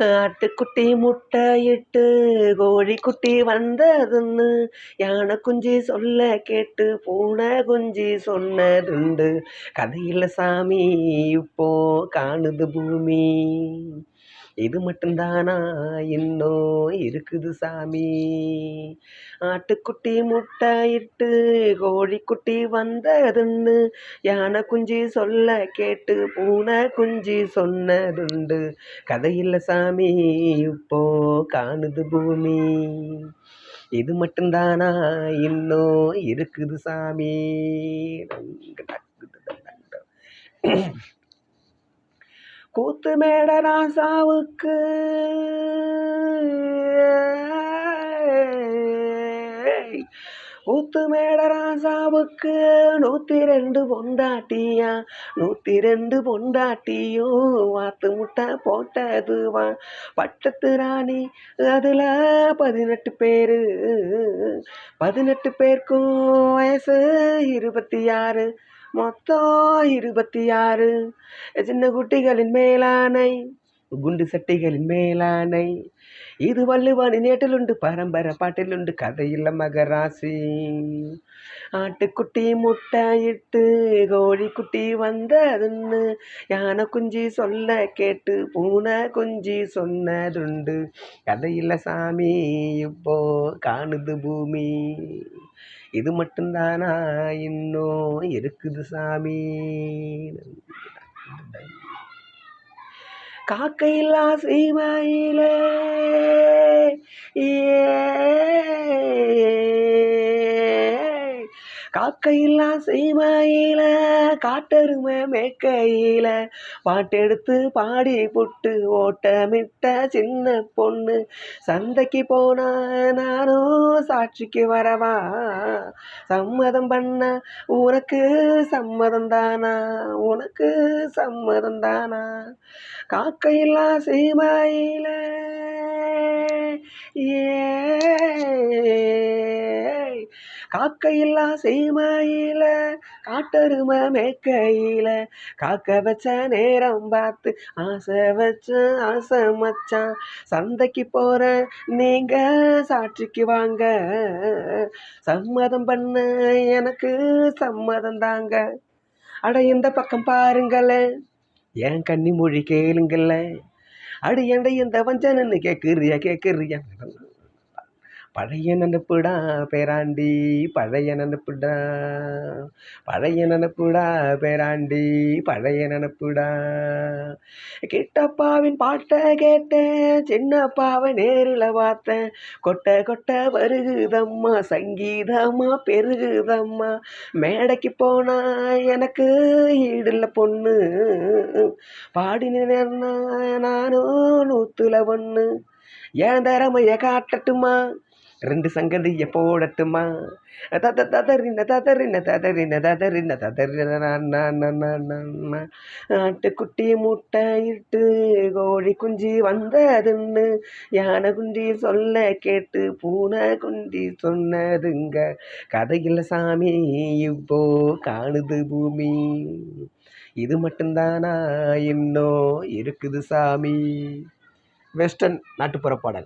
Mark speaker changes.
Speaker 1: ஆட்டுக்குட்டி முட்டையிட்டு கோழிக்குட்டி வந்ததுன்னு யானை குஞ்சு சொல்ல கேட்டு பூனை குஞ்சு சொன்னதுண்டு. கதையில சாமி இப்போ காணுது பூமி. இது மட்டும்தானா இன்னும் இருக்குது சாமி. ஆட்டுக்குட்டி முட்டையிட்டு கோழிக்குட்டி வந்ததுன்னு யானை குஞ்சு சொல்ல கேட்டு பூனை குஞ்சு சொன்னதுண்டு. கதையில்ல சாமி இப்போ காணுது பூமி. இது மட்டும்தானா இன்னும் இருக்குது சாமி. கூத்து மேட ராசாவுக்கு கூத்து மேட ராசாவுக்கு 102 பொண்டாட்டியா, 102 பொண்டாட்டியும் வாத்து முட்டை போட்டதுவா. பட்டத்து ராணி அதுல 18 பேரு, 18 பேருக்கும் வயசு 26, மொத்தம் 26. சின்ன குட்டிகளின் மேலானை, குண்டு சட்டிகளின் மேலானை. இது வள்ளுவனி நேட்டிலுண்டு, பரம்பரை பாட்டிலுண்டு, கதையில்ல மகராசி. ஆட்டுக்குட்டி முட்டையிட்டு கோழிக்குட்டி வந்ததுன்னு யானை குஞ்சு சொல்ல கேட்டு பூனை குஞ்சு சொன்னதுண்டு. கதையில்ல சாமி இப்போ காணுது பூமி. இது மட்டும்தானா இன்னும் இருக்குது சாமி. காக்கையில்லா சீமையிலே காக்கையில்லா சீமையில காட்டெருமை மேக்கையில பாட்டெடுத்து பாடி புட்டு ஓட்டமிட்ட சின்ன பொண்ணு. சந்தைக்கு போனா நானும் சாட்சிக்கு வரவா, சம்மதம் பண்ண உனக்கு சம்மதம் தானா, உனக்கு சம்மதம் தானா. காக்கையில்லா சீமையில காக்கையில்லா சீமையில காட்டெருமை மேக்கையில காக்க வச்ச நேரம் பார்த்து ஆசை வச்ச ஆசை மச்சான். சந்தைக்கு போற நீங்க சாட்சிக்கு வாங்க, சம்மதம் பண்ண எனக்கு சம்மதம் தாங்க. அட இந்த பக்கம் பாருங்களேன், என் கன்னி மொழி கேளுங்களேன். அடி எண்டை இந்த வஞ்சனன்னு கேக்குறியா. பழைய நினப்புடா பேராண்டி, பழைய நினப்புடா, பழைய நினப்புடா பேராண்டி, பழைய நினப்புடா. கிட்டப்பாவின் பாட்டை கேட்டேன், சின்னப்பாவை நேரில் பார்த்தேன். கொட்டை கொட்டை வருகுதம்மா, சங்கீதம்மா பெருகுதம்மா. மேடைக்கு போனா எனக்கு ஈடுல பொண்ணு, பாடினேன் நானும் 100 ஏன் திறமைய காட்டட்டுமா, 2 சங்கதிய போடட்டுமா. ததறின ததறின ததறின ததறின ததறின. ஆட்டுக்குட்டி முட்டையிட்டு கோழி குஞ்சு வந்ததுன்னு யானை குஞ்சு சொல்ல கேட்டு பூனை குஞ்சு சொன்னதுங்க. கதையில் சாமி இப்போ காணுது பூமி. இது மட்டும்தானா இன்னும் இருக்குது சாமி. வெஸ்டர்ன் நாட்டுப்புற பாடல்.